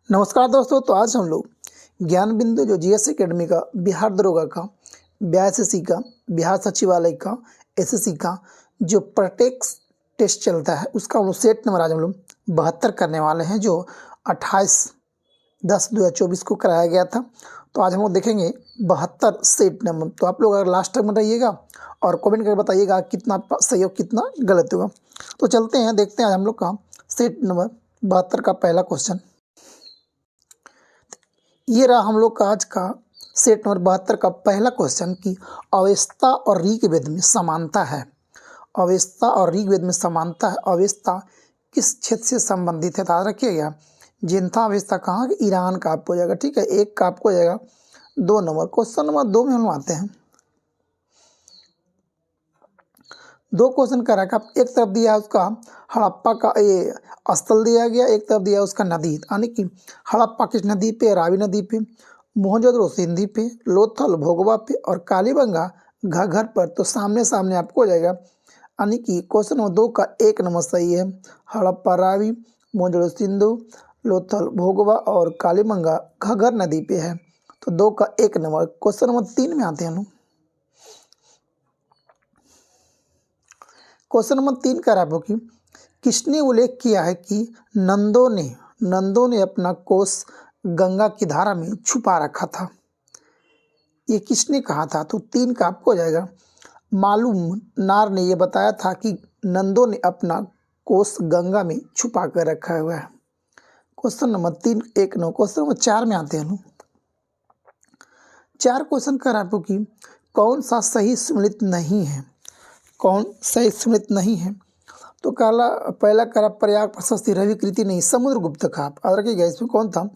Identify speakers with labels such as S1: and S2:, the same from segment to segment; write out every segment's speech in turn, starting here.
S1: नमस्कार दोस्तों। तो आज हम लोग ज्ञान बिंदु जो जीएस एकेडमी का बिहार दरोगा का BISSC का बिहार सचिवालय का SSC का जो प्रटेक्स टेस्ट चलता है उसका हम लोग सेट नंबर आज हम लोग 72 करने वाले हैं, जो 28/10/2024 को कराया गया था। तो आज हम लोग देखेंगे 72 सेट नंबर। तो आप लोग अगर लास्ट तक में रहिएगा और कमेंट करके बताइएगा कितना सही और कितना गलत होगा। तो चलते हैं, देखते हैं आज हम लोग का सेट नंबर 72 का पहला क्वेश्चन। ये रहा हम लोग का आज का सेट नंबर 72 का पहला क्वेश्चन कि अवेस्ता और ऋग्वेद में समानता है। अवेस्ता और ऋग्वेद में समानता है। अवेस्ता किस क्षेत्र से संबंधित है? तो याद रखिएगा जिनथा अवेस्ता कहाँ, ईरान का आपको हो जाएगा। ठीक है, एक का आपको हो जाएगा 2 नंबर। क्वेश्चन नंबर 2 में हम आते हैं। 2 क्वेश्चन करा कि आप एक तरफ दिया है उसका हड़प्पा का ये स्थल दिया गया, एक तरफ दिया है उसका नदी, यानी कि हड़प्पा किस नदी पे, रावी नदी पे, मोहनजोदड़ो सिंधी पे, लोथल भोगवा पे और कालीबंगा घाघर पर। तो सामने सामने आपको हो जाएगा, यानी कि क्वेश्चन नंबर 2 का 1 नंबर सही है। हड़प्पा रावी, मोहनजोदड़ो सिंधु, लोथल भोगवा और कालीबंगा घाघर नदी पे है। तो 2 का 1 नंबर। क्वेश्चन नंबर 3 में आते हैं हम। क्वेश्चन नंबर 3 का आपको कि किसने उल्लेख किया है कि नंदों ने अपना कोष गंगा की धारा में छुपा रखा था? ये किसने कहा था? तो 3 का आपको हो जाएगा। मालूम नार ने यह बताया था कि नंदों ने अपना कोष गंगा में छुपा कर रखा हुआ है। Question number 3 1 9। क्वेश्चन नंबर 4 में आते हैं। 4 क्वेश्चन कर आपको कि कौन सा सही सम्मिलित नहीं है? कौन सही सम्मिलित नहीं है? तो पहला करा प्रयाग प्रशस्ति रवि कृति नहीं, समुद्रगुप्त का। आप याद रखिएगा इसमें कौन था?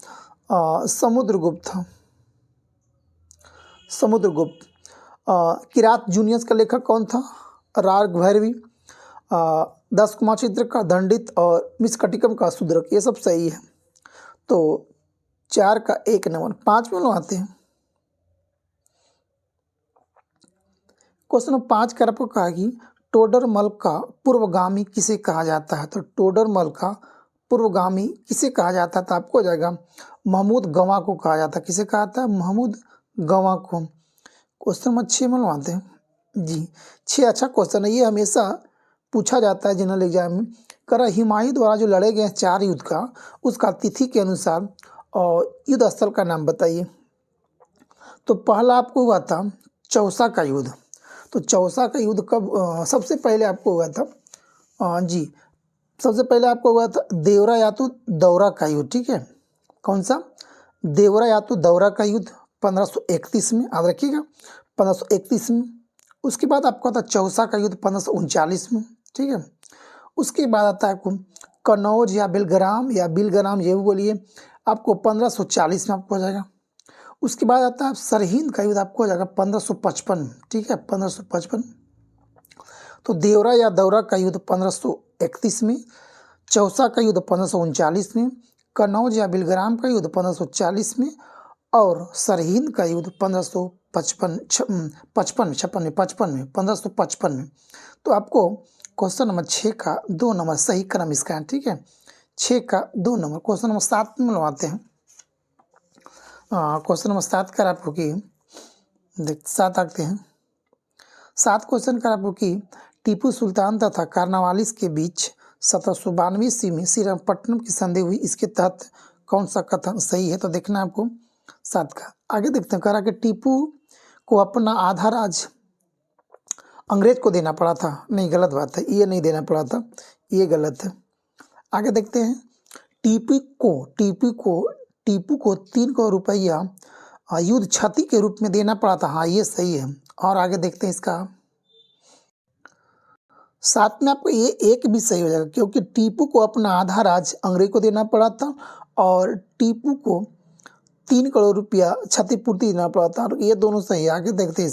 S1: समुद्रगुप्त था। समुद्रगुप्त। किरात जूनियर्स का लेखक कौन था? राग भैरवी। 10 कुमार चित्र का दंडित और मिस्कटिकम का शूद्रक। ये सब सही है। तो 4 का 1 नंबर। 5 में लोग आते हैं। क्वेश्चन नंबर 5 का आपको कहा कि टोडरमल का पूर्वगामी किसे कहा जाता है? तो टोडरमल का पूर्वगामी किसे कहा जाता है? तो आपको हो जाएगा महमूद गवां को कहा जाता है। किसे कहा जाता है? महमूद गवां को। क्वेश्चन नंबर 6 में आते हैं जी। 6 अच्छा क्वेश्चन है, ये हमेशा पूछा जाता है जनरल एग्जाम में। करा हुमायूं द्वारा जो लड़े गए 4 युद्ध का उसका तिथि के अनुसार और युद्ध स्थल का नाम बताइए। तो पहला आपको हुआ था चौसा का युद्ध। तो चौसा का युद्ध कब सबसे पहले आपको हुआ था? जी, सबसे पहले आपको हुआ था देवरा यातु दौरा का युद्ध। ठीक है, कौन सा? देवरा यातु दौरा का युद्ध 1531 में। याद रखिएगा 1531 में। उसके बाद आपको आता चौसा का युद्ध 1539 में। ठीक है, उसके बाद आता है आपको कनौज या बिलग्राम ये बोलिए, आपको 1540 में आपको हो जाएगा। उसके बाद आता है सरहिंद का युद्ध, आपको हो जाएगा 1555। ठीक है, 1555। तो देवरा या दौरा का युद्ध 1531 में, चौसा का युद्ध 1539 में, कनौज या बिलग्राम का युद्ध 1540 में और सरहिंद का युद्ध 1555 में। तो आपको क्वेश्चन नंबर 6 का 2 नंबर सही क्रम इसका है। ठीक है, 6 का 2 नंबर। क्वेश्चन नंबर 7 में आते हैं। क्वेश्चन नंबर 7 का आपको कि 7 आते हैं। 7 क्वेश्चन का आपको कि टीपू सुल्तान तथा कार्नवालिस के बीच 1792 ईस्वी में श्रीरंगपट्टनम की संधि हुई। इसके तहत कौन सा कथन सही है? तो देखना है आपको 7 का। आगे देखते हैं। करा कि टीपू को अपना आधा राज अंग्रेज को देना पड़ा था। नहीं, गलत बात है, ये नहीं देना पड़ा था, ये गलत है। आगे देखते हैं। टीपू को 3 करोड़ रुपया युद्ध क्षति के रूप में देना पड़ा था। हाँ, ये सही है। और आगे देखते हैं इसका 7 में आपको ये एक भी सही हो जाएगा, क्योंकि टीपू को अपना आधा राज अंग्रेज को देना पड़ा था और टीपू को 3 करोड़ रुपया क्षतिपूर्ति देना पड़ा था। और ये दोनों सही है। आगे देखते हैं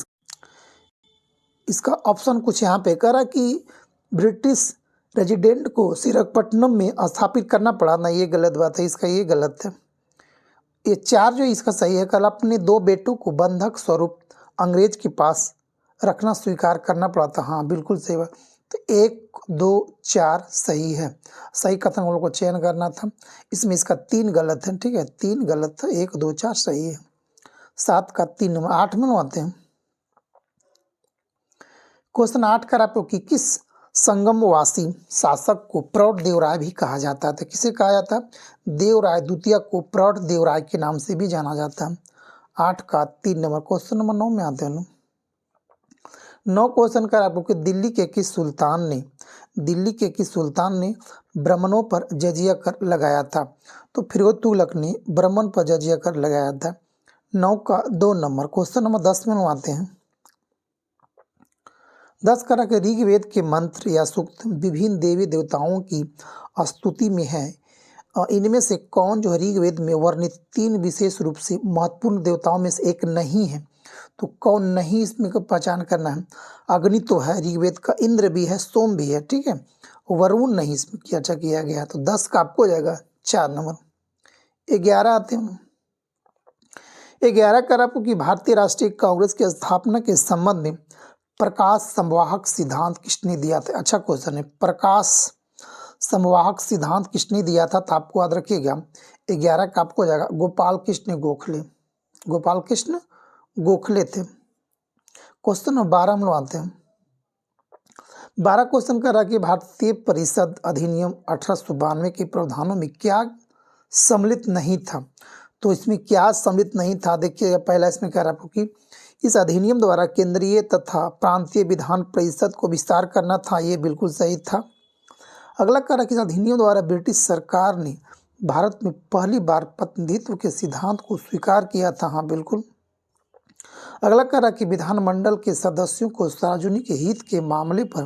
S1: इसका ऑप्शन कुछ यहाँ पे करा कि ब्रिटिश रेजिडेंट को श्रीरंगपट्टनम में स्थापित करना पड़ा। ना, ये गलत बात है, इसका ये गलत है। ये 4 जो इसका सही है। कल अपने 2 बेटों को बंधक स्वरूप अंग्रेज के पास रखना स्वीकार करना पड़ा था। हाँ, बिल्कुल सही बात। तो 1 2 4 सही है। सही कथन हम लोग को चयन करना था। इसमें इसका 3 गलत है, ठीक है, 3 गलत था, 1 2 4 सही है। 7 का 3 नंबर। 8 में आते हैं। क्वेश्चन 8 कर आपको कि किस संगमवासी शासक को प्रौढ़ देवराय भी कहा जाता था? किसे कहा जाता है? देवराय द्वितीय को प्रौढ़ देवराय के नाम से भी जाना जाता है। 8 का 3 नंबर। क्वेश्चन नंबर 9 में आते हैं। 9 क्वेश्चन कर आपको कि दिल्ली के किस सुल्तान ने ब्राह्मणों पर जजिया कर लगाया था? तो फिरोज तुगलक ने ब्राह्मण पर जजिया कर लगाया था। 9 का 2 नंबर। क्वेश्चन नंबर 10 में आते हैं। 10 करा के ऋग्वेद के मंत्र या सूक्त विभिन्न देवी देवताओं की स्तुति में है। इनमें से कौन जो है ऋग्वेद में वर्णित 3 विशेष रूप से महत्वपूर्ण देवताओं में से एक नहीं है? तो कौन नहीं, इसमें को पहचान करना है। अग्नि तो है ऋग्वेद का, इंद्र भी है, सोम भी है, ठीक है, वरुण नहीं इसमें चर्चा किया गया। तो 10 का आपको हो जाएगा 4 नंबर। 11 आते हैं। 11 कर आपको कि भारतीय राष्ट्रीय कांग्रेस की स्थापना के संबंध में प्रकाश संवाहक सिद्धांत किसने दिया था? अच्छा क्वेश्चन है। प्रकाश संवाहक सिद्धांत किसने दिया था? तो आपको याद रखिएगा 11 का आपको हो जाएगा गोपाल कृष्ण गोखले थे। क्वेश्चन नंबर 12 हम लोग आते हैं। 12 क्वेश्चन कर रहा कि भारतीय परिषद अधिनियम 1892 के प्रावधानों में क्या सम्मिलित नहीं था? तो इसमें क्या सम्मिलित नहीं था? देखिए पहला इसमें कह रहा आपको कि इस अधिनियम द्वारा केंद्रीय तथा प्रांतीय विधान परिषद को विस्तार करना था। ये बिल्कुल सही था। अगला कह रहा कि इस अधिनियम द्वारा ब्रिटिश सरकार ने भारत में पहली बार प्रतिनिधित्व के सिद्धांत को स्वीकार किया था। हाँ बिल्कुल। अगला कह रहा कि विधानमंडल के सदस्यों को सार्वजनिक हित के मामले पर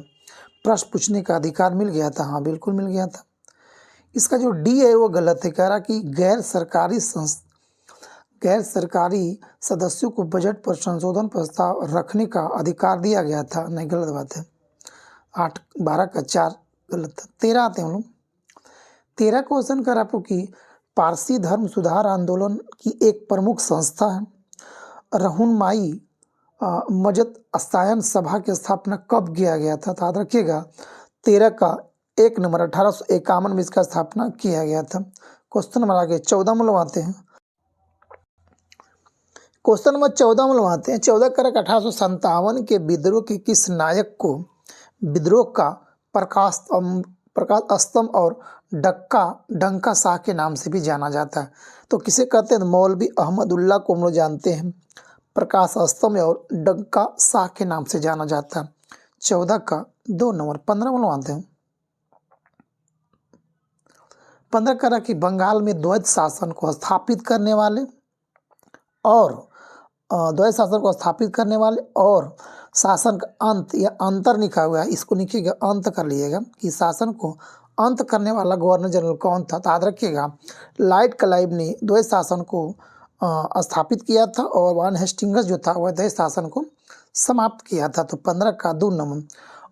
S1: प्रश्न पूछने का अधिकार मिल गया था। हाँ बिल्कुल मिल गया था। इसका जो डी है वो गलत है। कह रहा कि गैर सरकारी सदस्यों को बजट पर संशोधन प्रस्ताव रखने का अधिकार दिया गया था। नहीं, गलत बात है। 12 का 4 गलत था। 13 आते हैं हम लोग। 13 क्वेश्चन कर आपको कि पारसी धर्म सुधार आंदोलन की एक प्रमुख संस्था है रहनुमाई मजद अस्तायन सभा की स्थापना कब किया गया था? तो याद रखिएगा 13 का 1 नंबर 1851 में इसका स्थापना किया गया था। क्वेश्चन नंबर आगे 14 में आते हैं। क्वेश्चन नंबर 14 में आते हैं। 14 करक 1857 के विद्रोह के किस नायक को विद्रोह का प्रकाश स्तंभ और डंका शाह के नाम से भी जाना जाता है? तो किसे कहते हैं? मौलवी अहमदुल्ला को हम लोग जानते हैं प्रकाश स्तंभ और डंका शाह के नाम से जाना जाता है। 14 का 2 नंबर। 15 में आते हैं। 15 कह रहा कि बंगाल में द्वैत शासन को स्थापित करने वाले और शासन का अंत या अंतर लिखा हुआ है, इसको लिखिएगा अंत कर लीजिएगा कि शासन को अंत करने वाला गवर्नर जनरल कौन था? तो याद रखिएगा लॉर्ड क्लाइव ने द्वैत शासन को स्थापित किया था और वारेन हेस्टिंग्स जो था वह द्वैत शासन को समाप्त किया था। तो 15 का 2 नंबर।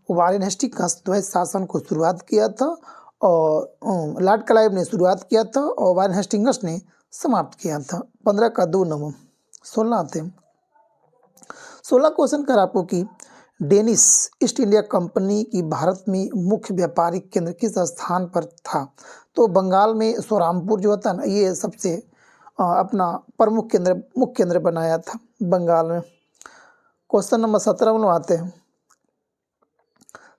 S1: वारेन हेस्टिंग्स द्वैत शासन को शुरुआत किया था और लॉर्ड क्लाइव ने शुरुआत किया था और वारेन हेस्टिंग्स ने समाप्त किया था। 15 का 2 नंबर। 16 आते हैं। 16 क्वेश्चन कर आपको कि डेनिश ईस्ट इंडिया कंपनी की भारत में मुख्य व्यापारिक केंद्र किस स्थान पर था? तो बंगाल में सोरामपुर जो होता है ना, ये सबसे अपना प्रमुख मुख्य केंद्र बनाया था बंगाल में। क्वेश्चन नंबर 17 में आते हैं।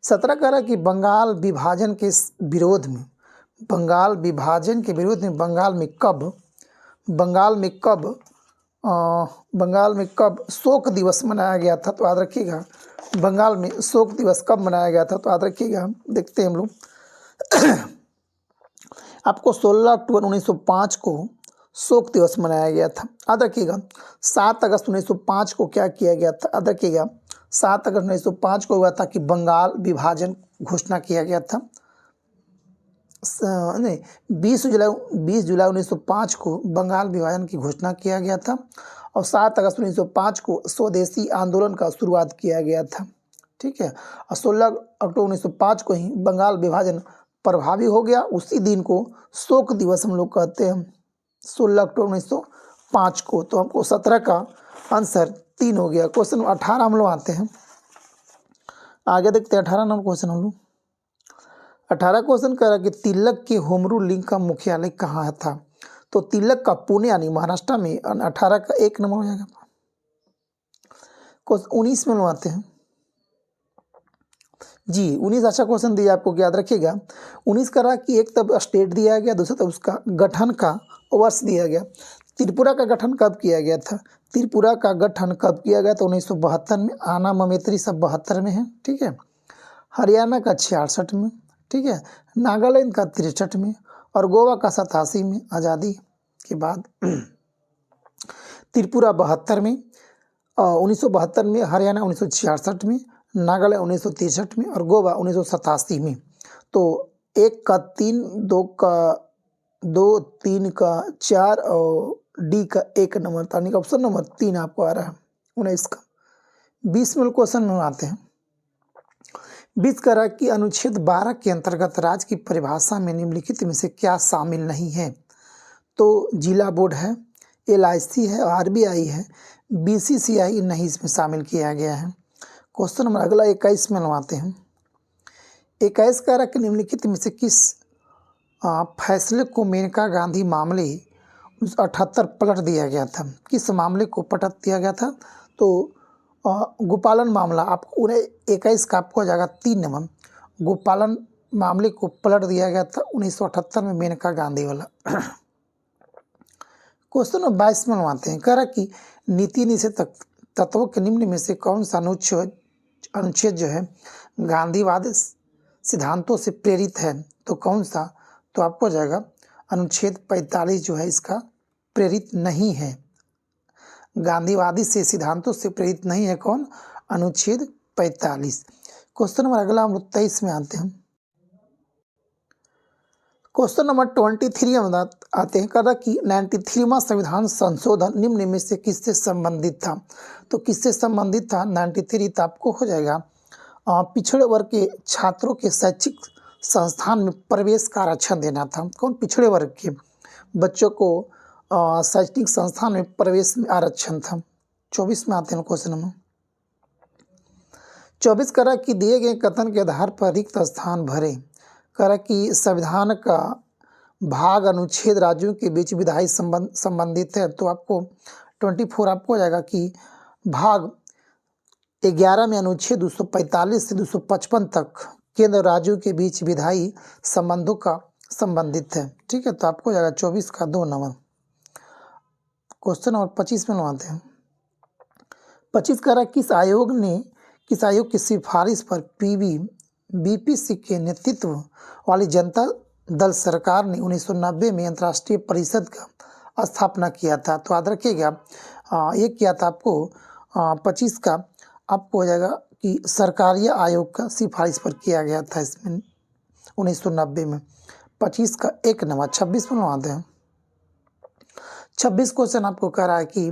S1: 17 कह रहा कि बंगाल विभाजन के विरोध में बंगाल में कब शोक दिवस मनाया गया था? तो याद रखिएगा बंगाल में शोक दिवस कब मनाया गया था? तो याद रखिएगा देखते हैं हम लोग आपको 16 अक्टूबर 1905 को शोक दिवस मनाया गया था। याद रखिएगा 7 अगस्त 1905 को क्या किया गया था? याद रखिएगा 7 अगस्त 1905 को हुआ था कि बंगाल विभाजन घोषणा किया गया था। 20 जुलाई 1905 को बंगाल विभाजन की घोषणा किया गया था और 7 अगस्त 1905 को स्वदेशी आंदोलन का शुरुआत किया गया था। ठीक है, और 16 अक्टूबर 1905 को ही बंगाल विभाजन प्रभावी हो गया। उसी दिन को शोक दिवस हम लोग कहते हैं, 16 अक्टूबर 1905 को। तो हमको 17 का आंसर 3 हो गया। क्वेश्चन 18 हम लोग आते हैं। आगे देखते हैं 18 नंबर क्वेश्चन हम लोग। 18 क्वेश्चन कह रहा है कि तिलक के होमरू लिंक का मुख्यालय कहाँ था। तो तिलक का पुणे यानी महाराष्ट्र में। 18 का 1 नंबर हो जाएगा। क्वेश्चन 19 में बनवाते हैं जी। 19 अच्छा क्वेश्चन दिया आपको, याद रखिएगा। 19 कह रहा कि एक तब स्टेट दिया गया, दूसरा तब उसका गठन का वर्ष दिया गया। त्रिपुरा का गठन कब किया गया था? त्रिपुरा का गठन कब किया गया? तो 1972 में। आना ममेत्री सब 72 में है, ठीक है। हरियाणा का 66 में, ठीक है। नागालैंड का 63 में और गोवा का 87 में आज़ादी के बाद। त्रिपुरा 72 में, 1972 में, हरियाणा 1966 में, नागालैंड 1963 में और गोवा 1987 में। तो 1 का 3, 2 का 2, 3 का 4 और डी का 1 नंबर था। यानी ऑप्शन नंबर 3 आपको आ रहा है 19 का। 20 में क्वेश्चन में आते हैं। 20 कह रहा कि अनुच्छेद 12 के अंतर्गत राज्य की परिभाषा में निम्नलिखित में से क्या शामिल नहीं है? तो जिला बोर्ड है, LIC है, RBI है, BCCI नहीं इसमें शामिल किया गया है। क्वेश्चन नंबर अगला 21 में आते हैं। 21 कह रहा कि निम्नलिखित में से किस फैसले को मेनका गांधी मामले 1978 पलट दिया गया था? किस मामले को पलट दिया गया था? तो गोपालन मामला। आपको 21 का आपको हो जाएगा 3 नंबर। गोपालन मामले को पलट दिया गया था 1978 में, मेनका गांधी वाला। क्वेश्चन नंबर 22 में आते हैं। कह रहा कि नीति निषेध तत्वों के निम्न में से कौन सा अनुच्छेद जो है गांधीवादी सिद्धांतों से प्रेरित है? तो कौन सा? तो आपको हो जाएगा अनुच्छेद 45 जो है इसका प्रेरित नहीं है। गांधीवादी से सिद्धांतों से प्रेरित नहीं है कौन? अनुच्छेद 45। क्वेश्चन नंबर अगला हम 23 में आते हैं। क्वेश्चन नंबर 23 में आते हैं। कहा कि 93वां संविधान संशोधन निम्न में से किससे संबंधित था? तो किससे संबंधित था 93? तो आपको हो जाएगा पिछड़े वर्ग के छात्रों के शैक्षिक संस्थान में प्रवेश का आरक्षण देना था। कौन? पिछड़े वर्ग के बच्चों को शैक्षणिक संस्थान में प्रवेश में आरक्षण था। 24 में आते हैं क्वेश्चन नंबर 24। करा कि दिए गए कथन के आधार पर रिक्त स्थान भरे। करा कि संविधान का भाग अनुच्छेद राज्यों के बीच विधायी संबंधित है। तो आपको 24 आपको हो जाएगा कि भाग 11 में अनुच्छेद 245 से 255 तक केंद्र राज्यों के बीच विधायी संबंधों का संबंधित है, ठीक है। तो आपको हो जाएगा 24 का 2 नंबर। क्वेश्चन नंबर 25 में आते हैं। 25 कह रहा किस आयोग की सिफारिश पर BPC के नेतृत्व वाली जनता दल सरकार ने 1990 में अंतर्राष्ट्रीय परिषद का स्थापना किया था? तो याद रखिएगा ये किया था आपको 25 का आपको हो जाएगा कि सरकारी आयोग का सिफारिश पर किया गया था इसमें 1990 में। 25 का 1 नंबर। 26 में आते हैं। 26 क्वेश्चन आपको कह रहा है कि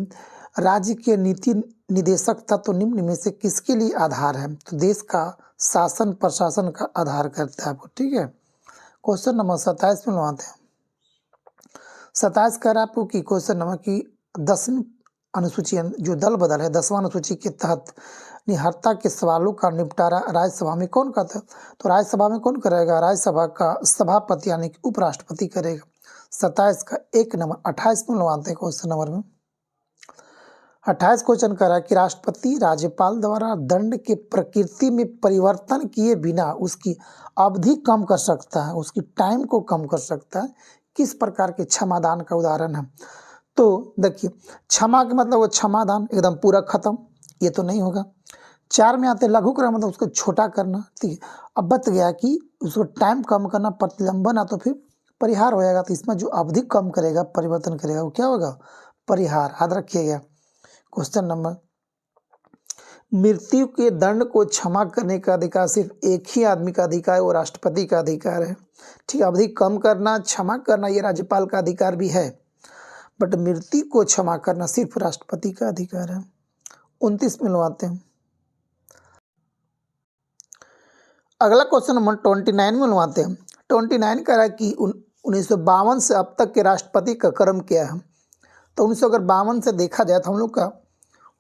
S1: राज्य के नीति निदेशक तत्व निम्न में से किसके लिए आधार है? तो देश का शासन प्रशासन का आधार करता है आपको, ठीक है। क्वेश्चन नंबर 27 में आते हैं। 27 कह रहा है आपको कि क्वेश्चन नंबर की 10वीं अनुसूची जो दल बदल है 10वां अनुसूची के तहत निहत्था के सवालों का निपटारा राज्यसभा में कौन करता है? तो राज्यसभा में कौन करेगा? राज्यसभा का सभापति यानी कि उपराष्ट्रपति करेगा। 27 का 1 नंबर। 28 में आते हैं क्वेश्चन नंबर में। 28 क्वेश्चन कह रहा है कि राष्ट्रपति राज्यपाल द्वारा दंड के प्रकृति में परिवर्तन किए बिना उसकी अवधि कम कर सकता है, उसकी टाइम को कम कर सकता है। किस प्रकार के क्षमादान का उदाहरण है? तो देखिए क्षमा के मतलब वो क्षमादान एकदम पूरा खत्म, ये तो नहीं होगा। 4 में आते लघु करना मतलब उसको छोटा करना, ठीक है। अब बच गया कि उसको टाइम कम करना, प्रतिलंबन या तो फिर परिहार हो जाएगा। तो इसमें जो अवधि कम करेगा परिवर्तन करेगा वो क्या होगा? परिहार। याद रखिएगा। क्वेश्चन नंबर मृत्यु के दंड को क्षमा करने का अधिकार सिर्फ एक ही आदमी का अधिकार है, वो राष्ट्रपति का अधिकार है, ठीक है। अवधि कम करना क्षमा करना ये राज्यपाल का अधिकार भी है, बट मृत्यु को क्षमा करना सिर्फ राष्ट्रपति का अधिकार है। 29 में आते हैं। अगला क्वेश्चन नंबर 29 में आते हैं। 29 कह रहा है कि 1952 से अब तक के राष्ट्रपति का क्रम क्या है? तो 1952 से देखा जाए तो हम लोग का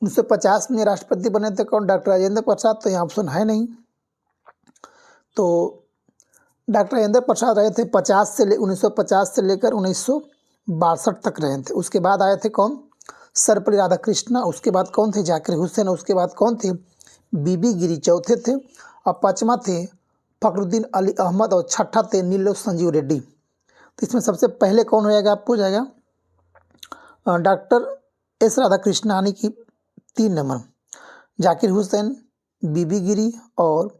S1: 1950 में राष्ट्रपति बने थे कौन? डॉक्टर राजेंद्र प्रसाद। तो यहाँ ऑप्शन है नहीं। तो डॉक्टर राजेंद्र प्रसाद रहे थे 1950 से लेकर 1962 तक रहे थे। उसके बाद आए थे कौन? सर्वपल्ली राधाकृष्णन। उसके बाद कौन थे? जाकिर हुसैन। उसके बाद कौन थे? बीबी गिरी चौथे थे। और पाँचवा थे फखरुद्दीन अली अहमद। और छठा थे नीलो संजीव रेड्डी। तो इसमें सबसे पहले कौन हो जाएगा? आपको हो जाएगा डॉक्टर एस राधाकृष्णन, यानी कि 3 नंबर। जाकिर हुसैन, बीबी गिरी और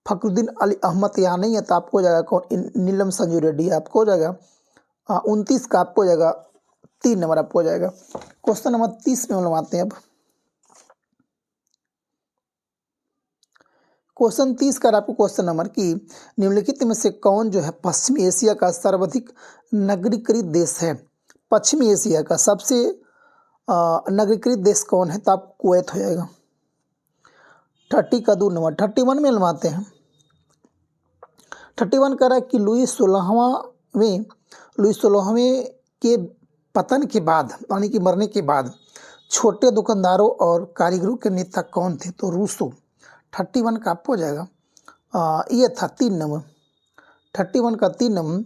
S1: फखरुद्दीन अली अहमद यहाँ नहीं है, तो आपको हो जाएगा कौन? नीलम संजू रेड्डी। आपको हो जाएगा 29 का आपको हो जाएगा 3 नंबर आपको हो जाएगा। क्वेश्चन नंबर 30 में हम आते हैं। अब क्वेश्चन 30 का आपको क्वेश्चन नंबर कि निम्नलिखित में से कौन जो है पश्चिमी एशिया का सर्वाधिक नगरीकृत देश है? पश्चिमी एशिया का सबसे नगरीकृत देश कौन है? तो आप कुवैत हो जाएगा। 30 का 2 नंबर। 31 में लमाते हैं। 31 कह रहा है कि लुई 16वें के पतन के बाद, यानी कि मरने के बाद छोटे दुकानदारों और कारीगरों के नेता कौन थे? तो रूसो। 31 का आपको हो जाएगा ये था 3 नंबर। 31 का 3 नंबर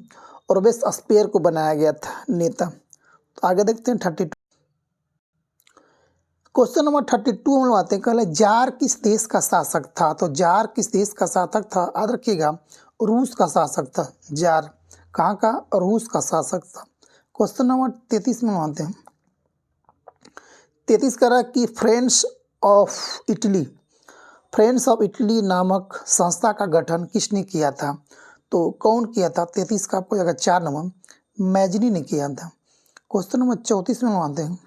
S1: और बेस स्पेयर को बनाया गया था नेता। तो आगे देखते हैं 32। क्वेश्चन नंबर 32 हम लोग आते हैं। कहले जार किस देश का शासक था? तो जार किस देश का शासक था? याद रखिएगा, रूस का शासक था। जार कहाँ का? रूस का शासक था। क्वेश्चन नंबर 33 में आते हैं। 33 कह रहा है कि फ्रेंड्स ऑफ इटली नामक संस्था का गठन किसने किया था? तो कौन किया था? 33 का आपको जाएगा 4 नंबर। मैजनी ने किया था। क्वेश्चन नंबर 34 में आते हैं।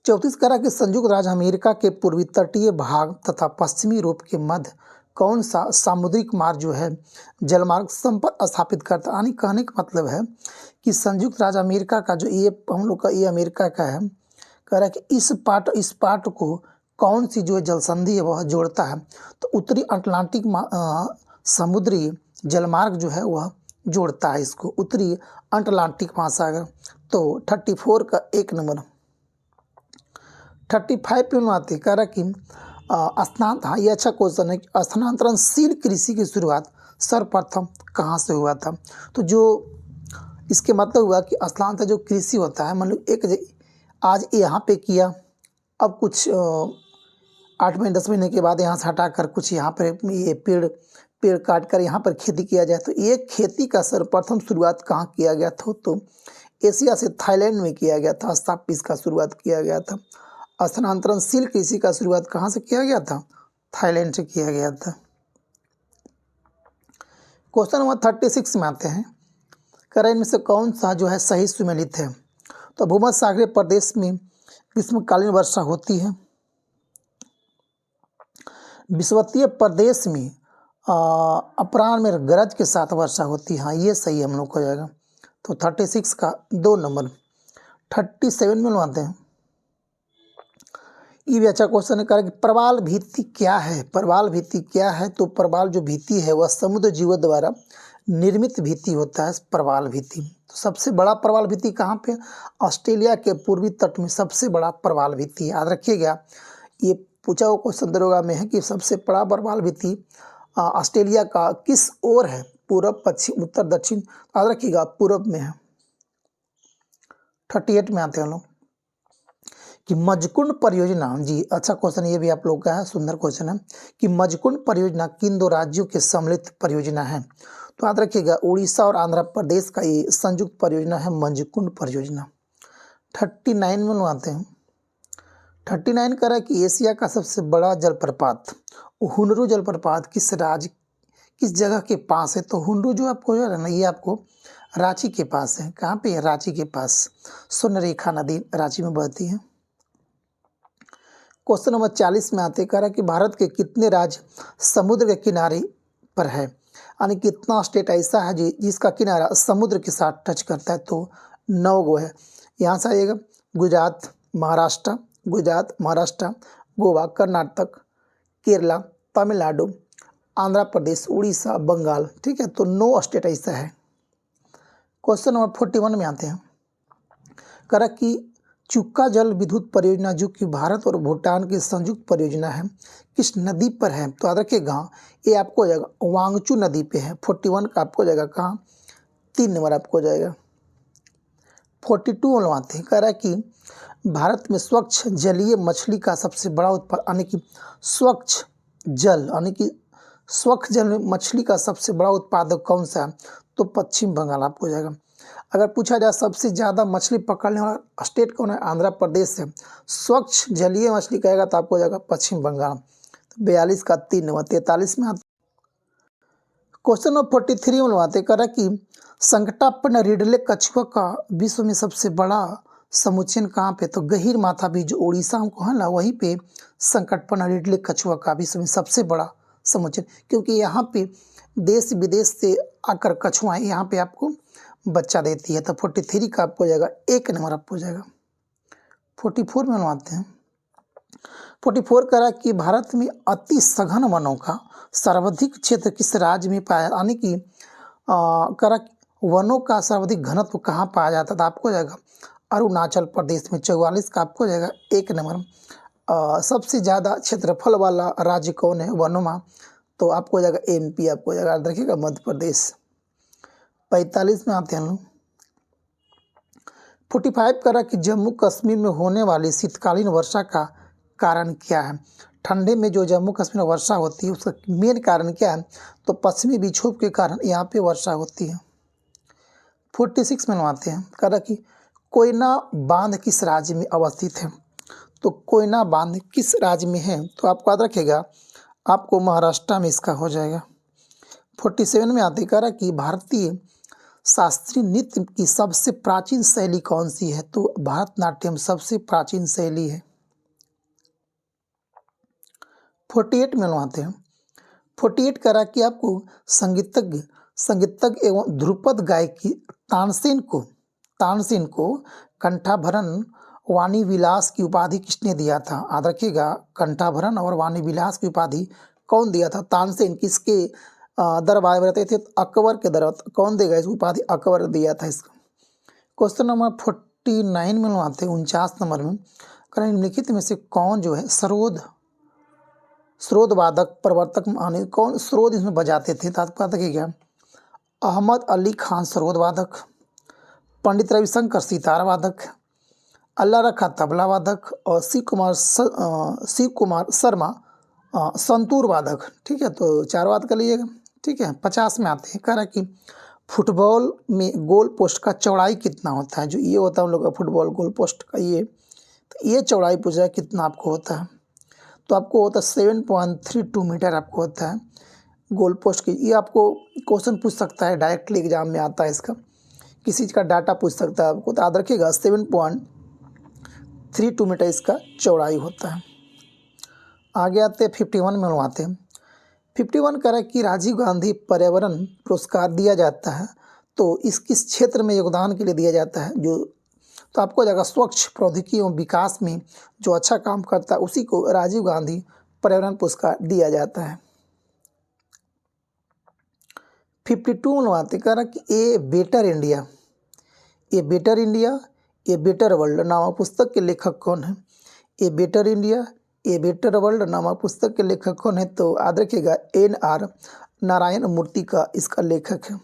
S1: 34 कह रहा कि संयुक्त राज्य अमेरिका के पूर्वी तटीय भाग तथा पश्चिमी यूरोप के मध्य कौन सा सामुद्रिक मार्ग जो है जलमार्ग संपर्क स्थापित करता? यानी कहने का मतलब है कि संयुक्त राज्य अमेरिका का जो ये हम लोग का ये अमेरिका का है, कह रहा है कि इस पार्ट को कौन सी जो जलसंधि है वह जोड़ता है? तो उत्तरी अटलांटिक समुद्री जलमार्ग जो है वह जोड़ता है इसको, उत्तरी अटलांटिक महासागर। तो 34 का 1 नंबर। 35 पे आते कह रहा कि हाँ ये अच्छा क्वेश्चन है कि स्थानांतरणशील कृषि की शुरुआत सर्वप्रथम कहाँ से हुआ था? तो जो इसके मतलब हुआ कि स्थानांतर जो कृषि होता है, मतलब एक आज यहाँ पे किया, अब कुछ 8 महीने 10 महीने के बाद यहाँ से हटाकर कुछ यहाँ पर ये पेड़ काट कर यहाँ पर खेती किया जाए। तो ये खेती का सर्वप्रथम शुरुआत कहाँ किया गया था? तो एशिया से थाईलैंड में किया गया था। स्थापित का शुरुआत किया गया था। स्थानांतरणशील कृषि का शुरुआत कहाँ से किया गया था? थाईलैंड से किया गया था। क्वेश्चन नंबर 36 में आते हैं। कह रहे इनमें से कौन सा जो है सही सुमेलित है? तो भूमध्य सागरीय प्रदेश में ग्रीष्मकालीन वर्षा होती है। विषुवतीय प्रदेश में अपराह्न में गरज के साथ वर्षा होती है। हाँ ये सही हम लोग हो जाएगा। तो 36 का 2 नंबर। 37 में आते हैं। ये भी अच्छा क्वेश्चन है। कि प्रवाल भित्ति क्या है? प्रवाल भित्ति क्या है? तो प्रवाल जो भित्ति है वह समुद्र जीवों द्वारा निर्मित भित्ति होता है, प्रवाल भित्ति। तो सबसे बड़ा प्रवाल भित्ति कहाँ पे? ऑस्ट्रेलिया के पूर्वी तट में सबसे बड़ा प्रवाल भित्ति। याद रखिएगा, ये पूछा हुआ क्वेश्चन दरोगा में है कि सबसे बड़ा प्रवाल भित्ति ऑस्ट्रेलिया का किस ओर है? पूरब, पश्चिम, उत्तर, दक्षिण। याद रखिएगा पूरब में है। 38 में आते हैं लोग कि मजकुंड परियोजना, जी अच्छा क्वेश्चन ये भी आप लोग का है, सुंदर क्वेश्चन है कि मजकुंड परियोजना किन 2 राज्यों के सम्मिलित परियोजना है? तो याद रखिएगा उड़ीसा और आंध्र प्रदेश का ये संयुक्त परियोजना है मजकुंड परियोजना। 39 में आते हैं। 39 कह रहा है कि एशिया का सबसे बड़ा जलप्रपात हुनरू जलप्रपात किस जगह के पास है? तो हुनरू जो आपको है ना, ये आपको रांची के पास है। कहाँ पे है? रांची के पास। स्वर्णरेखा नदी रांची में बहती है। क्वेश्चन नंबर 40 में आते कह रहा कि भारत के कितने राज्य समुद्र के किनारे पर है? यानी कितना स्टेट ऐसा है जिसका किनारा समुद्र के साथ टच करता है? तो 9 गो है। यहाँ से आइएगा गुजरात, महाराष्ट्र, गोवा, कर्नाटक, केरला, तमिलनाडु, आंध्र प्रदेश, उड़ीसा, बंगाल। ठीक है, तो 9 स्टेट ऐसा है। क्वेश्चन नंबर 41 में आते हैं। कह रहा कि चुक्का जल विद्युत परियोजना जो कि भारत और भूटान की संयुक्त परियोजना है, किस नदी पर है? तो याद रखिएगा ये आपको हो जाएगा वांगचू नदी पे है। 41 का आपको हो जाएगा कहाँ? 3 नंबर आपको हो जाएगा। 42 बनवाते हैं, कह रहा है कि भारत में स्वच्छ जलीय मछली का सबसे बड़ा उत्पाद यानी कि स्वच्छ जल यानी कि स्वच्छ जल में मछली का सबसे बड़ा उत्पादक कौन सा है? तो पश्चिम बंगाल आपको हो जाएगा। अगर पूछा जाए सबसे ज़्यादा मछली पकड़ने वाला स्टेट कौन है? आंध्र प्रदेश है। स्वच्छ जलीय मछली कहेगा तो आपको हो जाएगा पश्चिम बंगाल। 42 का 3 नंबर। 43 में आता क्वेश्चन नंबर 43 में बनवाते कर रहा कि संकटापन्न रिडले कछुआ का विश्व में सबसे बड़ा समुच्चयन कहाँ पे? तो गहीर माथा भी जो उड़ीसा को है ना, वहीं पे संकटपन्न रिडले कछुआ का विश्व में सबसे बड़ा समुच्चयन, क्योंकि यहाँ पे देश विदेश से आकर कछुआएं यहाँ पे आपको बच्चा देती है। तो 43 का आपको हो जाएगा 1 नंबर आपको हो जाएगा। 44 में बनवाते हैं। 44 कह रहा है कि भारत में अति सघन वनों का सर्वाधिक क्षेत्र किस राज्य में पाया, यानी कि कह रहा वनों का सर्वाधिक घनत्व कहाँ पाया जाता था? आपको हो जाएगा अरुणाचल प्रदेश में। 44 का आपको हो जाएगा 1 नंबर। सबसे ज़्यादा क्षेत्रफल वाला राज्य कौन है वनों में? तो आपको हो जाएगा MP आपको हो जाएगा, देखिएगा मध्य प्रदेश। 45 में आते हैं लोग। 45 कह रहा कि जम्मू कश्मीर में होने वाली शीतकालीन वर्षा का कारण क्या है? ठंडे में जो जम्मू कश्मीर में वर्षा होती है उसका मेन कारण क्या है? तो पश्चिमी विक्षोभ के कारण यहाँ पे वर्षा होती है। 46 में आते हैं, कह रहा कि कोयना बांध किस राज्य में अवस्थित है? तो कोयना बांध किस राज्य में है? तो आपको याद रखिएगा आपको महाराष्ट्र में इसका हो जाएगा। 47 में आते कह रहा कि भारतीय शास्त्रीय नृत्य की सबसे प्राचीन शैली कौन सी है? तो भरतनाट्यम सबसे प्राचीन शैली है। 48 में बनवाते हैं। 48 कह रहा कि आपको संगीतज्ञ एवं ध्रुपद गायकी तानसेन को कंठाभरण वाणी विलास की उपाधि किसने दिया था? याद रखिएगा कंठाभरण और वाणी विलास की उपाधि कौन दिया था? तानसेन किसके दरबार में रहते थे? अकबर के दरबार। कौन देगा इस उपाधि? अकबर दिया था इसका। क्वेश्चन नंबर 49 में बनवाते हैं। 49 नंबर में करें निम्नलिखित में से कौन जो है स्रोत वादक प्रवर्तक माने कौन स्रोत इसमें बजाते थे? तात्पर्य क्या? अहमद अली खान स्रोत वादक, पंडित रविशंकर सितार वादक, अल्लाह रखा तबला वादक और शिव कुमार शर्मा संतूर वादक। ठीक है, तो 4 वादक कर लीजिएगा। ठीक है, 50 में आते हैं। कह रहा कि फुटबॉल में गोल पोस्ट का चौड़ाई कितना होता है? जो ये होता है हम लोग का फुटबॉल गोल पोस्ट का ये चौड़ाई पूछा है कितना आपको होता है? तो आपको होता है 7.32 मीटर आपको होता है गोल पोस्ट की। ये आपको क्वेश्चन पूछ सकता है, डायरेक्टली एग्जाम में आता है इसका, किसी चीज़ का डाटा पूछ सकता है आपको। तो याद रखिएगा 7.32 मीटर इसका चौड़ाई होता है। आगे आते हैं 51 में बनवाते हैं। 51 कह रहा है कि राजीव गांधी पर्यावरण पुरस्कार दिया जाता है तो इस किस क्षेत्र में योगदान के लिए दिया जाता है? तो आपको हो जाएगा स्वच्छ प्रौद्योगिकी एवं विकास में जो अच्छा काम करता है उसी को राजीव गांधी पर्यावरण पुरस्कार दिया जाता है। 52 में बात कर रहा कि a better India, a better world नामक पुस्तक के लेखक कौन है? A better India, a better world नामक पुस्तक के लेखक कौन है? तो याद रखिएगा NR नारायण मूर्ति का इसका लेखक है।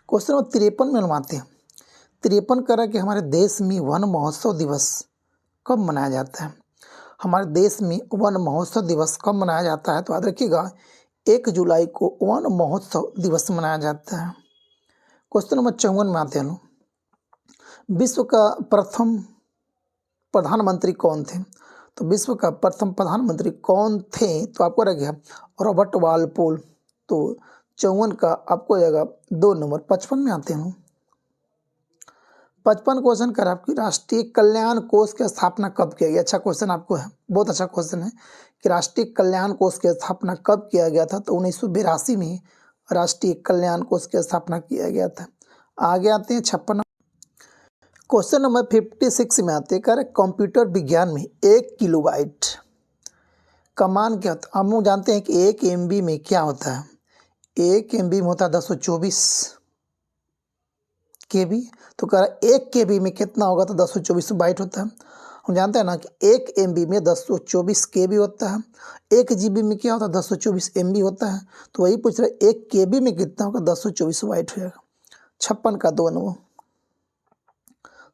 S1: क्वेश्चन नंबर 53 में बनवाते हैं। 53 कह रहा कि हमारे देश में वन महोत्सव दिवस कब मनाया जाता है? हमारे देश में वन महोत्सव दिवस कब मनाया जाता है? तो याद रखिएगा 1 जुलाई को वन महोत्सव दिवस मनाया जाता है। क्वेश्चन नंबर 54 में आते हैं। विश्व का प्रथम प्रधानमंत्री कौन थे? तो विश्व का प्रथम प्रधानमंत्री कौन थे? तो आपको रह गया रॉबर्ट वालपोल। तो 54 का आपको हो जाएगा 2 नंबर। 55 में आते हैं। 55 क्वेश्चन कर आपकी राष्ट्रीय कल्याण कोष की स्थापना कब किया गया? अच्छा क्वेश्चन आपको है, बहुत अच्छा क्वेश्चन है कि राष्ट्रीय कल्याण कोष की स्थापना कब किया गया था? तो 1982 में राष्ट्रीय कल्याण कोष की स्थापना किया गया था। आगे आते हैं 56 क्वेश्चन नंबर 56 में आते हैं। कह रहे कंप्यूटर विज्ञान में 1 किलोबाइट का मान क्या होता है? हम लोग जानते हैं कि 1 MB में क्या होता है? 1 MB में होता है 224 KB। तो कह रहा 1 KB में कितना होगा, तो 1024 बाइट होता है। हम जानते हैं ना कि 1 MB में 1024 KB होता है। 1 GB में क्या होता है, 1024 MB होता है। तो वही पूछ रहे 1 KB में कितना होगा, 1024 बाइट हो जाएगा। 56 का 2 नंबर।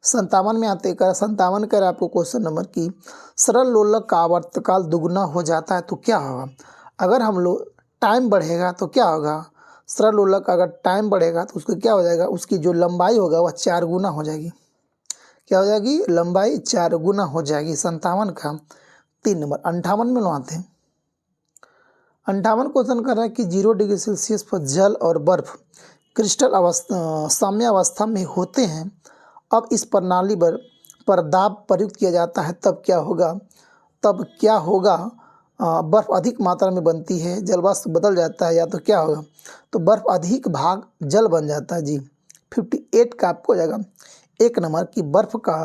S1: 57 में आते कर 57 कर आपको क्वेश्चन नंबर की सरल लोलक का आवर्तकाल दुगुना हो जाता है तो क्या होगा। अगर हम लोग टाइम बढ़ेगा तो क्या होगा, सरल लोलक का अगर टाइम बढ़ेगा तो उसको क्या हो जाएगा, उसकी जो लंबाई होगा वह 4 गुना हो जाएगी। क्या हो जाएगी, लंबाई 4 गुना हो जाएगी। 57 का 3 नंबर। 58 में आते हैं। 58 क्वेश्चन कर रहा है कि 0 डिग्री सेल्सियस पर जल और बर्फ क्रिस्टल अवस्था साम्य अवस्था में होते हैं। अब इस प्रणाली पर दाब प्रयुक्त किया जाता है तब क्या होगा, बर्फ अधिक मात्रा में बनती है, जलवाष्प बदल जाता है, या तो क्या होगा, तो बर्फ अधिक भाग जल बन जाता है जी। 58 का आपको हो जाएगा 1 नंबर की बर्फ का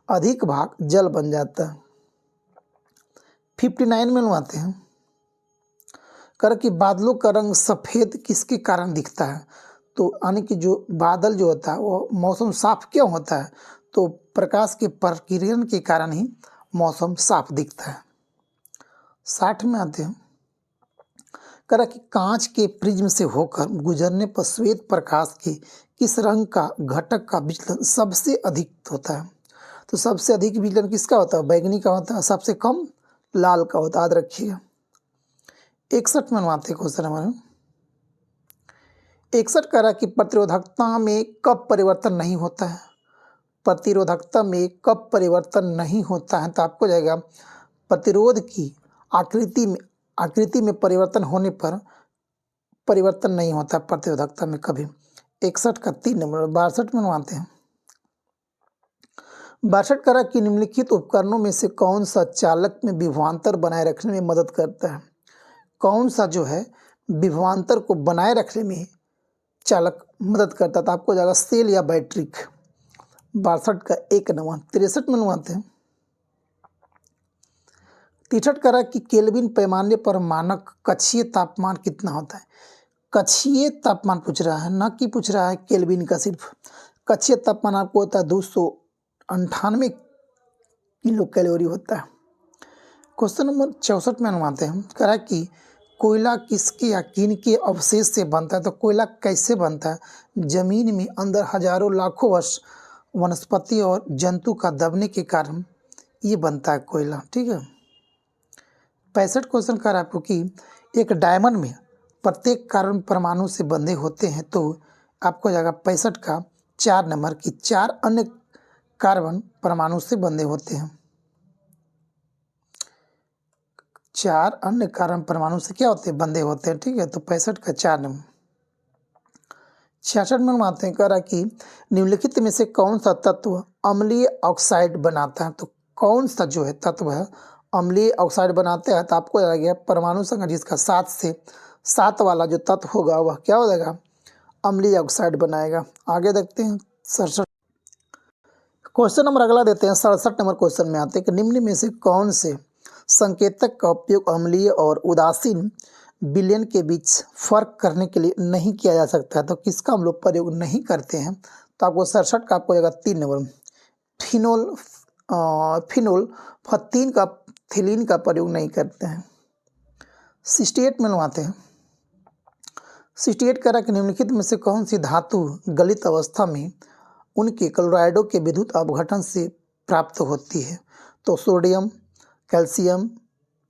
S1: अधिक भाग जल बन जाता है। 59 में आते हैं कर कि बादलों का रंग सफ़ेद किसके कारण दिखता है। तो यानी कि जो बादल जो होता है वो मौसम साफ क्यों होता है, तो प्रकाश के प्रकिरण के कारण ही मौसम साफ दिखता है। 60 में आते हैं करा कि कांच के प्रिज्म से होकर गुजरने पर श्वेत प्रकाश के किस रंग का घटक का विचलन सबसे अधिक होता है। तो सबसे अधिक विचलन किसका होता है, बैगनी का होता है, सबसे कम लाल का होता है, याद रखिएगा। 61 में आते हैं क्वेश्चन हमारे 61 करा कि प्रतिरोधकता में कब परिवर्तन नहीं होता है। प्रतिरोधकता में कब परिवर्तन नहीं होता है, तो आपको जाएगा प्रतिरोध की आकृति में परिवर्तन होने पर परिवर्तन नहीं होता प्रतिरोधकता में कभी। 61 का 3 नंबर। 62 में आते हैं 62 करा कि निम्नलिखित उपकरणों में से कौन सा चालक में विभवांतर बनाए रखने में मदद करता है। कौन सा जो है विभवांतर को बनाए रखने में चालक मदद करता था, आपको जाएगा सेल या बैटरी। 62 का 1 नंबर। 63 में आते हैं 63 करा कि केल्विन पैमाने पर मानक कक्षीय तापमान कितना होता है। कक्षीय तापमान पूछ रहा है, ना कि पूछ रहा है केल्विन का सिर्फ। कक्षीय तापमान आपको होता है 298 किलो कैलोरी होता है। क्वेश्चन नंबर 64 में आते हैं करा कि कोयला किसके या किन के अवशेष से बनता है। तो कोयला कैसे बनता है, जमीन में अंदर हजारों लाखों वर्ष वनस्पति और जंतु का दबने के कारण ये बनता है कोयला, ठीक है। 65 क्वेश्चन कर आपको कि एक डायमंड में प्रत्येक कार्बन परमाणु से बंधे होते हैं, तो आपको जाएगा 65 का 4 नंबर की 4 अन्य कार्बन परमाणु से बंधे होते हैं। 4 अन्य कार्बन परमाणु से क्या होते हैं, बंधे होते हैं, ठीक है। तो 65 का 4 नंबर। 66 में आते हैं कह रहा कि निम्नलिखित में से कौन सा तत्व अम्लीय ऑक्साइड बनाता है। तो कौन सा जो है तत्व है अम्लीय ऑक्साइड बनाते हैं, तो आपको जाएगा परमाणु संख्या जिसका 7 से 7 वाला जो तत्व होगा वह क्या हो जाएगा, अम्लीय ऑक्साइड बनाएगा। आगे देखते हैं 67 क्वेश्चन नंबर अगला देते हैं। 67 नंबर क्वेश्चन में आते हैं कि निम्न में से कौन से संकेतक का उपयोग अम्लीय और उदासीन विलयन के बीच फर्क करने के लिए नहीं किया जा सकता है। तो किसका हम लोग प्रयोग नहीं करते हैं, तो आपको 67 का आपको जाएगा 3 नंबर। फिनोल फत्तीन का थिलीन का प्रयोग नहीं करते हैं। 68 में आते हैं 68 कह रहा कि निम्नलिखित में से कौन सी धातु गलित अवस्था में उनके क्लोराइडों के विद्युत अपघटन से प्राप्त होती है। तो सोडियम, कैल्शियम,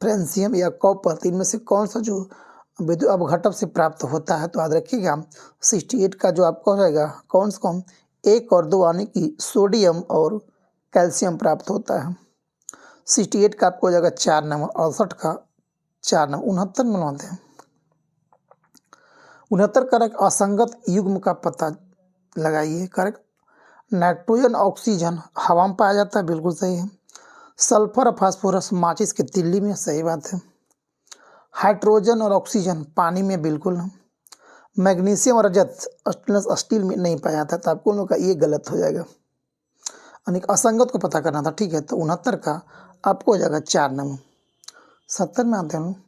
S1: फ्रेंसियम या कॉपर, इनमें से कौन सा जो विद्युत अपघटन से प्राप्त होता है, तो याद रखिएगा 68 का जो आपको हो जाएगा कौन 1 और 2 आने की सोडियम और कैल्शियम प्राप्त होता है। 68 का आपको हो जाएगा 4 नंबर। 68 का 4 नंबर। 69 में आते हैं 69 करेक्ट असंगत युग्म का पता लगाइए। करेक्ट नाइट्रोजन ऑक्सीजन हवा में पाया जाता है, बिल्कुल सही है। सल्फर और फास्फोरस माचिस की तिल्ली में, सही बात है। हाइड्रोजन और ऑक्सीजन पानी में, बिल्कुल। मैग्नीशियम और रजत स्टेनलेस स्टील में नहीं पाया जाता, तो आपको लोगों का ये गलत हो जाएगा। यानी असंगत को पता करना था, ठीक है। तो 69 का आपको हो जाएगा 4 नंबर। 70 में आते हैं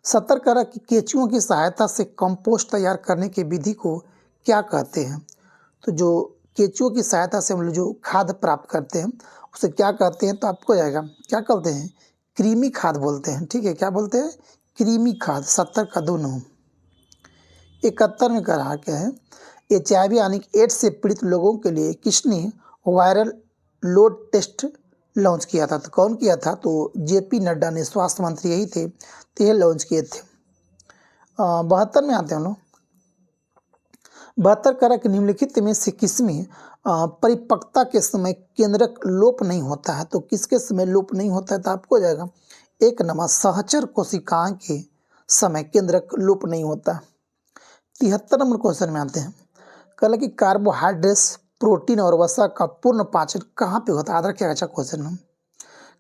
S1: 70 कह रहा कि केंचुओं की सहायता से कंपोस्ट तैयार करने की विधि को क्या कहते हैं। तो जो केंचुओं की सहायता से हम लोग जो खाद प्राप्त करते हैं उसे क्या कहते हैं, तो आपको जाएगा क्या कहते हैं, कृमि खाद बोलते हैं। ठीक है, क्या बोलते हैं, कृमि खाद। 70 का 2 9। 71 में कह रहा क्या है, HIV यानी कि एड्स से पीड़ित लोगों के लिए किसने वायरल लोड टेस्ट लॉन्च किया था, तो कौन किया था, तो JP नड्डा ने, स्वास्थ्य मंत्री यही थे, तो ये लॉन्च किए थे। 72 में आते हैं हम लोग। 72 कारक निम्नलिखित में से किसमें परिपक्वता के समय केंद्रक लोप नहीं होता है, तो किसके समय लोप नहीं होता है, तो आपको हो जाएगा 1 नंबर सहचर कोशिकाएं के समय केंद्रक लोप नहीं होता। 73 नंबर क्वेश्चन में आते हैं। कल कि कार्बोहाइड्रेट्स, प्रोटीन और वसा का पूर्ण पाचन कहाँ पे होता है, याद रखिएगा। अच्छा क्वेश्चन है,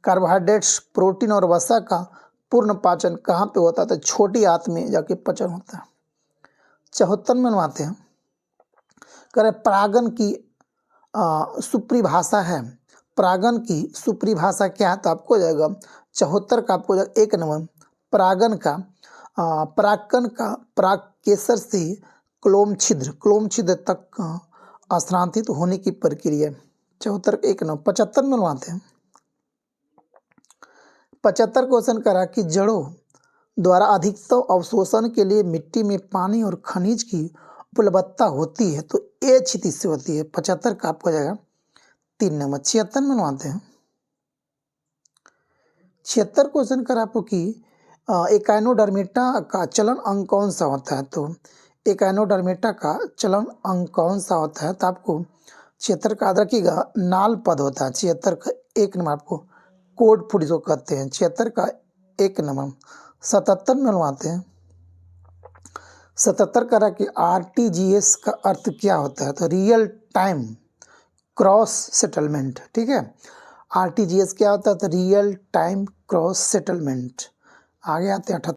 S1: कार्बोहाइड्रेट्स, प्रोटीन और वसा का पूर्ण पाचन कहाँ पे होता है, तो छोटी आंत में जाके पचन होता है। 74 में आते हैं। कह परागन की सुपरिभाषा है, परागन की सुपरिभाषा क्या है, तो आपको हो जाएगा 74 का आपको हो जाएगा 1 नंबर परागन का पराग केसर से क्लोम छिद्र तक स्थानांतरित होने की प्रक्रिया। 74 का 1 नंबर। 75 में आते हैं। 75 क्वेश्चन करा कि जड़ों द्वारा अधिकतम अवशोषण के लिए मिट्टी में पानी और खनिज की उपलब्धता होती है, तो ए क्षिति से होती है। 75 का आपको जाएगा 3 नंबर। 76 में आते हैं। 76 क्वेश्चन कर आपको कि एकाइनोडर्मेटा का चलन अंग कौन सा होता है, तो एकाइनोडर्मेटा का चलन अंग कौन सा होता है, तो आपको 76 का याद रखिएगा नाल पद होता है। 76 का 1 नंबर आपको कोड फुट जो कहते हैं। 76 का 1 नंबर। 77 में आते हैं। 77 करा कि RTGS का अर्थ क्या होता है, तो रियल टाइम क्रॉस सेटलमेंट। ठीक है, RTGS क्या होता है, तो रियल टाइम क्रॉस सेटलमेंट। आगे आते हैं 78।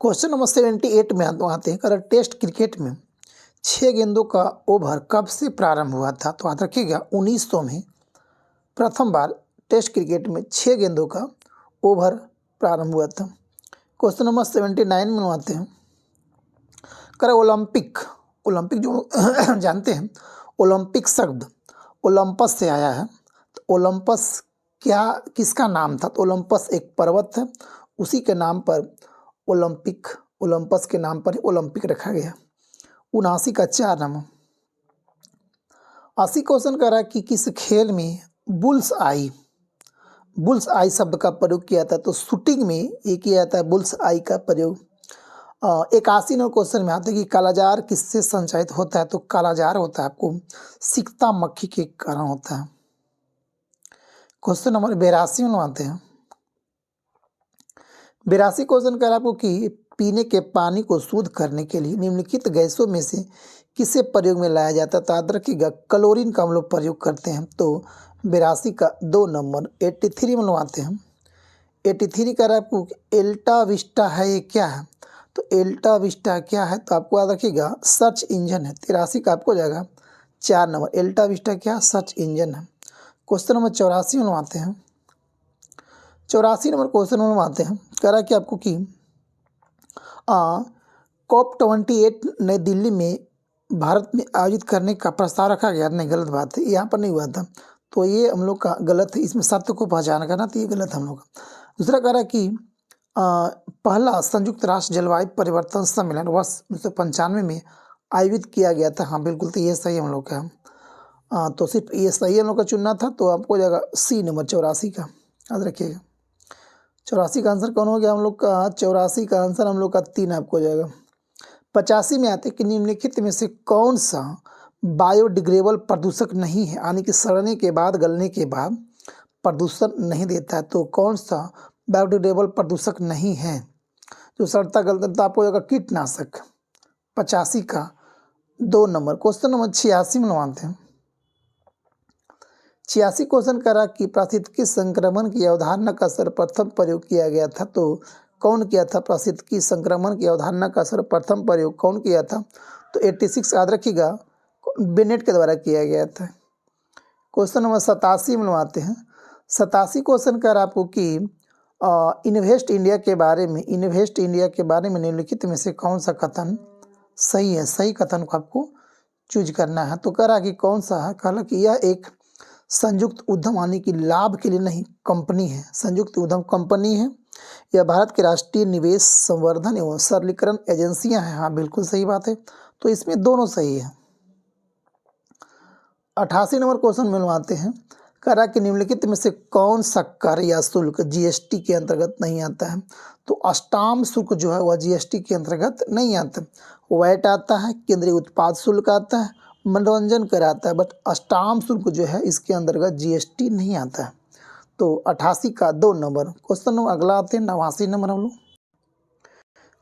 S1: क्वेश्चन नंबर 78 में आते हैं। अगर टेस्ट क्रिकेट में 6 गेंदों का ओवर कब से प्रारंभ हुआ था, तो याद रखिएगा 1900 में प्रथम बार टेस्ट क्रिकेट में 6 गेंदों का ओवर प्रारंभ हुआ था। क्वेश्चन नंबर 79 में आते हैं। कर ओलंपिक जो जानते हैं, ओलंपिक शब्द ओलंपस से आया है, तो ओलंपस क्या किसका नाम था, तो ओलंपस एक पर्वत है, उसी के नाम पर ओलंपस के नाम पर ओलंपिक रखा गया। 79 का 4 नंबर। 80 क्वेश्चन कह रहा है कि किस खेल में बुल्स आई शब्द का प्रयोग किया था, तो शूटिंग में ये किया जाता है बुल्स आई का प्रयोग। 81 नंबर क्वेश्चन में आते हैं कि कालाजार किससे संचालित होता है, तो कालाजार होता है आपको सिकता मक्खी के कारण होता है। क्वेश्चन नंबर 82 में आते हैं। 82 क्वेश्चन कह रहा है आपको कि पीने के पानी को शुद्ध करने के लिए निम्नलिखित गैसों में से किसे प्रयोग में लाया जाता है, तो याद रखिएगा क्लोरीन का हम लोग प्रयोग करते हैं। तो 82 का 2 नंबर। 83 में आते हैं। 83 कह रहा है आपको एल्टा विस्टा है, ये क्या है, तो एल्टा विस्टा क्या है, तो आपको याद रखिएगा सर्च इंजन है। 83 का आपको जाएगा 4 नंबर। एल्टा विस्टा क्या, सर्च इंजन है। क्वेश्चन नंबर 84 में आते हैं। 84 नंबर क्वेश्चन में आते हैं। कह रहा है कि आपको कि COP28 नई दिल्ली में भारत में आयोजित करने का प्रस्ताव रखा गया, नहीं गलत बात है, यहाँ पर नहीं हुआ था, तो ये हम लोग का गलत है, इसमें सत्य को पहचान करना, तो ये गलत है हम लोग का। दूसरा कह रहा है कि पहला संयुक्त राष्ट्र जलवायु परिवर्तन सम्मेलन वर्ष 1995 में आयोजित किया गया था। हाँ बिल्कुल, तो ये सही हम लोग का। तो सिर्फ ये सही हम लोग का चुनना था, तो आपको जाएगा C नंबर 84 का, याद रखिएगा। 84 का आंसर कौन हो गया हम लोग का, 84 का आंसर हम लोग का 3 आपको जाएगा। 85 में आते कि निम्नलिखित में से कौन सा बायोडिग्रेडेबल प्रदूषक नहीं है, यानी कि सड़ने के बाद गलने के बाद प्रदूषण नहीं देता है, तो कौन सा बायोडिग्रेडेबल प्रदूषक नहीं है जो सड़ता गलता, तो आपको जाएगा कीटनाशक। 85 का 2 नंबर। क्वेश्चन नंबर 86 में आते हैं। 86 क्वेश्चन करा कि पारिस्थितिकी संक्रमण की अवधारणा का सर्वप्रथम प्रयोग किया गया था, तो कौन किया था, पारिस्थितिकी संक्रमण की अवधारणा का सर्वप्रथम प्रयोग कौन किया था, तो 86 याद रखिएगा बेनेट के द्वारा किया गया था। क्वेश्चन नंबर 87 में आते हैं। 87 क्वेश्चन कर आपको कि इन्वेस्ट इंडिया के बारे में निम्नलिखित में से कौन सा कथन सही है, सही कथन को आपको चूज करना है। तो कह रहा कि कौन सा है, कहा कि यह एक संयुक्त उद्यम यानी कि लाभ के लिए नहीं कंपनी है, संयुक्त उद्यम कंपनी है। यह भारत के राष्ट्रीय निवेश संवर्धन एवं सरलीकरण एजेंसियां हैं। हाँ बिल्कुल सही बात है, तो इसमें दोनों सही है। 88 नंबर क्वेश्चन मिलवाते हैं। कह रहा कि निम्नलिखित में से कौन सा कर या शुल्क जीएसटी के अंतर्गत नहीं आता है। तो स्टाम्प शुल्क जो है वह जीएसटी के अंतर्गत नहीं आता। वैट आता है, केंद्रीय उत्पाद शुल्क आता है, मनोरंजन कर आता है, बट स्टाम्प शुल्क जो है इसके अंतर्गत जीएसटी नहीं आता है। तो 88 का 2 नंबर। क्वेश्चन नंबर अगला आते हैं 89 नंबर हम लोग।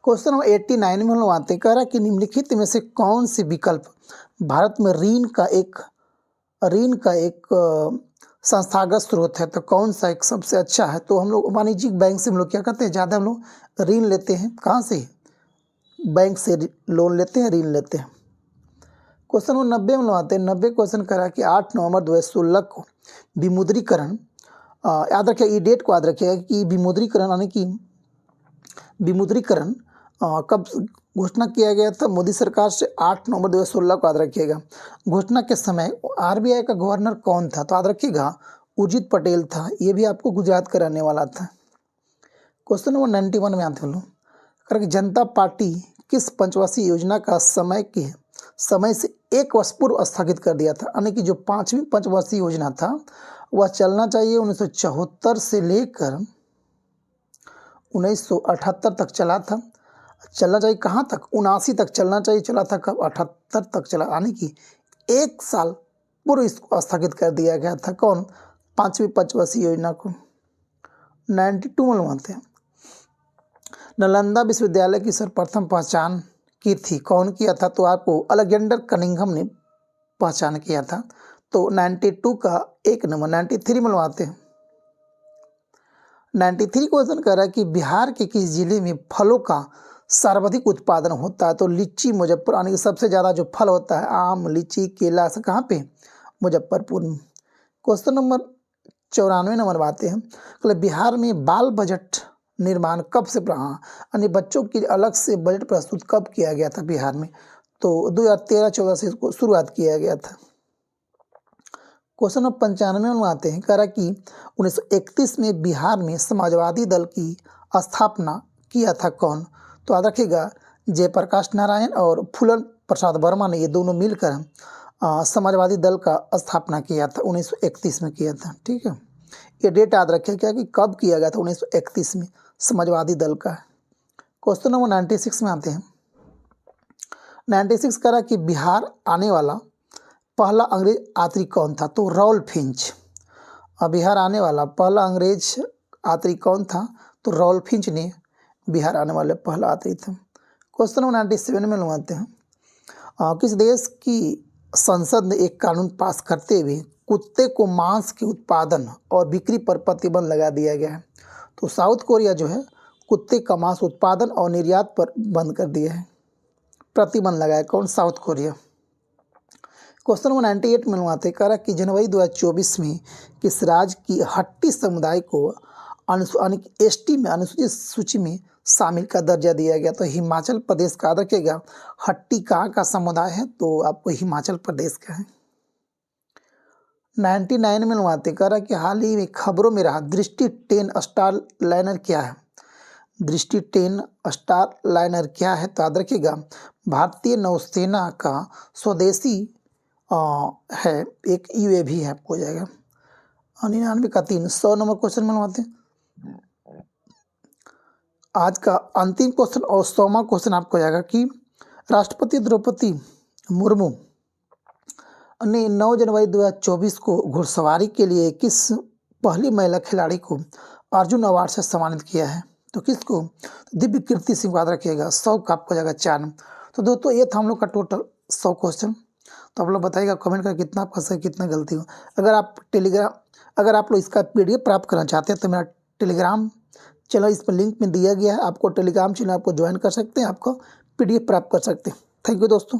S1: क्वेश्चन नंबर 89 में हम लोग आते हैं। कह रहा कि निम्नलिखित में से कौन से विकल्प भारत में ऋण का एक संस्थागत स्रोत है। तो कौन सा एक सबसे अच्छा है। तो हम लोग वाणिज्यिक बैंक से हम लोग क्या करते हैं, ज़्यादा हम लोग ऋण लेते हैं। कहाँ से, बैंक से लोन लेते हैं, ऋण लेते हैं। क्वेश्चन नंबर 90 में आते हैं। 90 क्वेश्चन करा कि 8 नवंबर 2016 को विमुद्रीकरण, याद रखिए ये डेट को याद रखिएगा कि विमुद्रीकरण यानी कि विमुद्रीकरण कब घोषणा किया गया था मोदी सरकार से, 8 नवंबर 2016 को याद रखिएगा। घोषणा के समय आरबीआई का गवर्नर कौन था, तो याद रखिएगा उर्जित पटेल था। ये भी आपको गुजरात का रहने वाला था। क्वेश्चन नंबर 91 में आते हैं लोग। कि जनता पार्टी किस पंचवर्षीय योजना का समय से 1 वर्ष पूर्व स्थगित कर दिया था। यानी कि जो 5वीं पंचवर्षीय योजना था वह चलना चाहिए 1974 से लेकर 1978 तक चला था। चलना चाहिए कहाँ तक, 79 तक चलना चाहिए, चला था कब, 78 तक चला। यानी कि 1 साल पूर्व इसको स्थगित कर दिया गया था। कौन, 5वीं पंचवर्षीय योजना को। 92 में लगाते हैं। नालंदा विश्वविद्यालय की सर्वप्रथम पहचान की थी, कौन किया था। तो आपको अलेक्जेंडर कनिंघम ने पहचान किया था। तो 92 का 1 नंबर। 93 में लगाते हैं। 93 क्वेश्चन कर रहा है कि बिहार के किस जिले में फलों का सर्वाधिक उत्पादन होता है। तो लीची मुजफ्फर, यानी कि सबसे ज़्यादा जो फल होता है आम, लीची, केला से कहाँ पे, मुजफ्फरपुर में। क्वेश्चन नंबर 94 नंबर बातें हैं। मतलब बिहार में बाल बजट निर्माण कब से, यानी बच्चों के अलग से बजट प्रस्तुत कब किया गया था बिहार में। तो 2013-14 से इसको शुरुआत किया गया था। क्वेश्चन नंबर 95 में आते हैं। कह रहा कि 1931 में बिहार में समाजवादी दल की स्थापना किया था कौन। तो याद रखिएगा जयप्रकाश नारायण और फूलन प्रसाद वर्मा ने, ये दोनों मिलकर समाजवादी दल का स्थापना किया था, 1931 में किया था। ठीक है, ये डेट याद रखिए क्या कि कब किया गया था, 1931 में समाजवादी दल का। क्वेश्चन नंबर 96 में आते हैं। 96 करा कि बिहार आने वाला पहला अंग्रेज यात्री कौन था। तो रॉल्फ फिंच। बिहार आने वाला पहला अंग्रेज यात्री कौन था। तो रॉल्फ फिंच ने बिहार आने वाले पहला यात्री थे। क्वेश्चन नंबर 97 में लगाते हैं। किस देश की संसद ने एक कानून पास करते हुए कुत्ते को मांस के उत्पादन और बिक्री पर प्रतिबंध लगा दिया गया है। तो साउथ कोरिया जो है कुत्ते का मांस उत्पादन और निर्यात पर बंद कर दिया है, प्रतिबंध लगाया। कौन, साउथ कोरिया। क्वेश्चन नंबर 98 में लगाते हैं। कह रहा कि जनवरी 2024 में किस राज्य की हट्टी समुदाय को एसटी में अनुसूचित सूची में शामिल का दर्जा दिया गया। तो हिमाचल प्रदेश का। याद रखिएगा हट्टी कहाँ का समुदाय है, तो आपको हिमाचल प्रदेश का है। 99 में लगाते। कह रहा कि हाल ही में खबरों में रहा दृष्टि 10 स्टार लाइनर क्या है। दृष्टि 10 स्टार लाइनर क्या है। तो याद रखिएगा भारतीय नौसेना का स्वदेशी है, एक यूएवी है, हो जाएगा। 99 का 3। 100 नंबर क्वेश्चन में लगाते हैं। आज का अंतिम क्वेश्चन और 100वां क्वेश्चन आपको जाएगा कि राष्ट्रपति द्रौपदी मुर्मू ने 9 जनवरी 2024 को घुड़सवारी के लिए किस पहली महिला खिलाड़ी को अर्जुन अवार्ड से सम्मानित किया है। तो किसको, दिव्य कीर्ति सिंह। याद रखिएगा 100 का आपको जाएगा 4। तो दोस्तों ये था हम लोग का टोटल 100 क्वेश्चन। तो आप लोग बताइएगा कमेंट कर कितना आपका सही कितना गलती हो। अगर आप लोग इसका PDF प्राप्त करना चाहते हैं तो मेरा टेलीग्राम चैनल इस पर लिंक में दिया गया है। आपको टेलीग्राम चैनल आपको ज्वाइन कर सकते हैं, आपको PDF प्राप्त कर सकते हैं। थैंक यू दोस्तों।